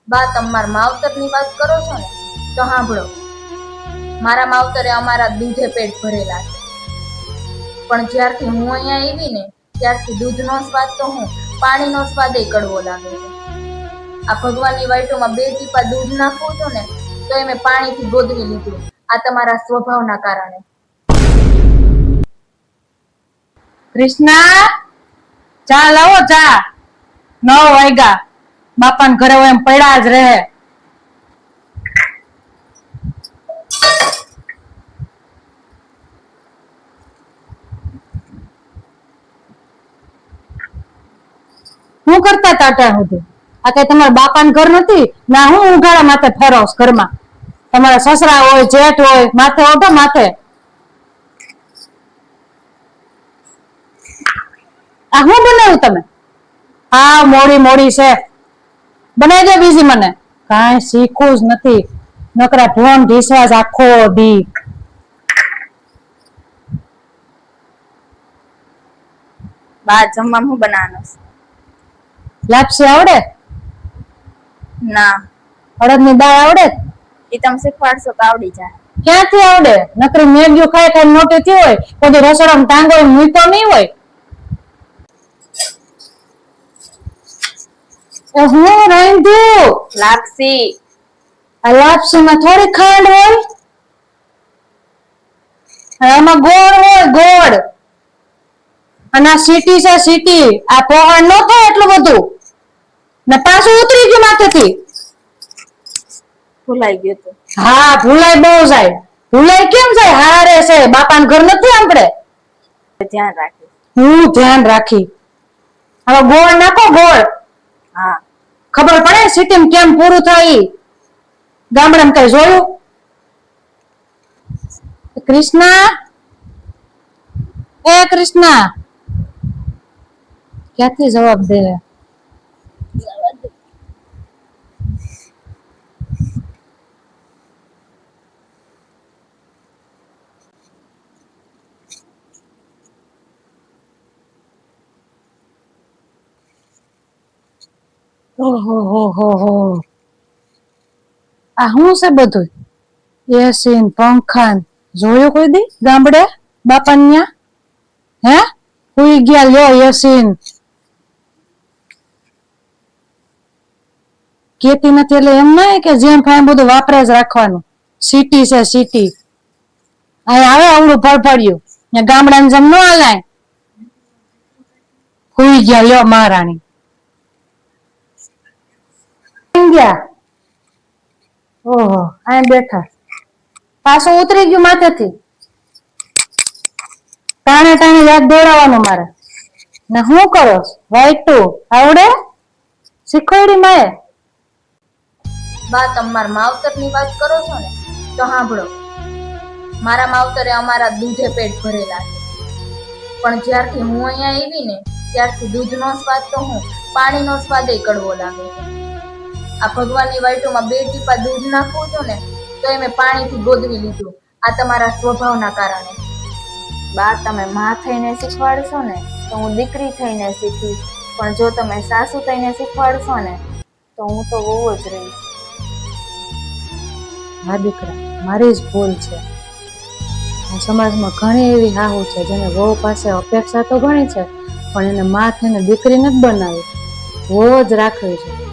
બા તમાર માવતરની વાત કરો છો ને, તો સાંભળો. મારા માવતરે અમારા દૂધે પેટ ભરેલા છે, પણ જ્યારથી હું અહીંયા આવી ને ત્યારથી દૂધનો સ્વાદ તો હું પાણીનો સ્વાદ કડવો લાગે છે. આ ભગવાનની વાઈટોમાં 2 ટીપા દૂધ નાખવું હતું ને તો એ મેં પાણીથી ગોદવી લીધું, આ તમારા સ્વભાવના કારણે. કૃષ્ણા, ચા લાવો, ચા. 9 વાગ્યા, બાપાને ઘરે હોય એમ પડ્યા જ રહે. શું કરતા તાટા સુધી? આ કઈ તમારા બાપાનું ઘર નથી ના? હું ઉઘાડા માથે ફેરવશ ઘરમાં? તમારા સસરા હોય, જેઠ હોય, માથે ઓઢો માથે. આ શું બનાવ્યું તમે? હા, મોડી મોડી છે, બનાવી દે બીજી. મને કાંઈ શીખવું જ નથી, નકરા ઢોંગ ઢીસવા જ આખો દી. બા જમવામાં શું બનાવવાનું છે? લાપસી આવડે? ના. અડદની દાળ આવડે? એ તમે શીખવાડશો તો આવડી જાય. ક્યાંથી આવડે? નકરી મેગ્યું ખાઈ ખાઈ મોટી થઈ હોય, કદી રસોડામાં ટાંગો મૂકો નહીં હોય. હું રાંધ્યું લાપસી. આ લાપસીમાં થોડી ખાંડ હોય, આમાં ગોળ હોય, ગોળ. અને આ સીટી છે, સીટી. આ પોહણ ન થાય એટલું બધું, ને પાછું ઉતરી ગયું માથેથી. ભૂલાઈ ગયું તો? હા, ભૂલાઈ બહુ જાય. ભૂલાઈ કેમ જાય? હારે છે, બાપાનું ઘર નથી આપણે. ધ્યાન રાખી. હું ધ્યાન રાખી? હવે ગોળ નાખો, ગોળ. હા, ખબર પડે સીટીમાં કેમ પૂરું થાય? ગામડામાં કઈ જોયું? કૃષ્ણા, એ કૃષ્ણા, ક્યાંથી જવાબ દે? ઓહો, આ શું છે બધું? એસી પંખા જોયું કોઈ દી ગામડે બાપા ન્યા? હે, હુઈ ગયા લ્યો એસી. કેતી નથી એટલે એમ નહીં કે જેમ ફાય બધું વાપરે જ રાખવાનું. સિટી છે, સિટી. અહીં આવે આવડું ફળફળ્યું, ને ગામડાની જેમ ન હાલાય. હુઈ ગયા લ્યો મહારાણી. ગયા. ઓહો, અહીં બેઠા, પાછું ઉતરી ગયું માથેથી. ટાણે ટાણે યાદ દોડાવવાનું મારે. ને શું કરો? વાઈટું આવડે? શીખવાડી માએ? બા તમાર માવતરની વાત કરો છો ને, તો સાંભળો. મારા માવતરે અમારા દૂધે પેટ ભરેલા છે, પણ જ્યારથી હું અહીંયા આવી ને ત્યારથી દૂધનો સ્વાદ તો હું પાણીનો સ્વાદ કડવો લાગે છે. આ ભગવાનની વાઈટોમાં 2 ટીપા દૂધ નાખવું હતું ને તો એ મેં પાણીથી ગોદવી લીધું, આ તમારા સ્વભાવના કારણે. બા તમે માં થઈને શીખવાડશો ને તો હું દીકરી થઈને શીખીશ, પણ જો તમે સાસુ થઈને શીખવાડશો ને તો હું તો વહુ જ રહીશ. હા દીકરા, મારી જ ભૂલ છે. આ સમાજમાં ઘણી એવી હાહુ છે જેને વહુ પાસે અપેક્ષા તો ઘણી છે, પણ એને માં થઈને દીકરી નથી બનાવી, વહુ જ રાખવી છે.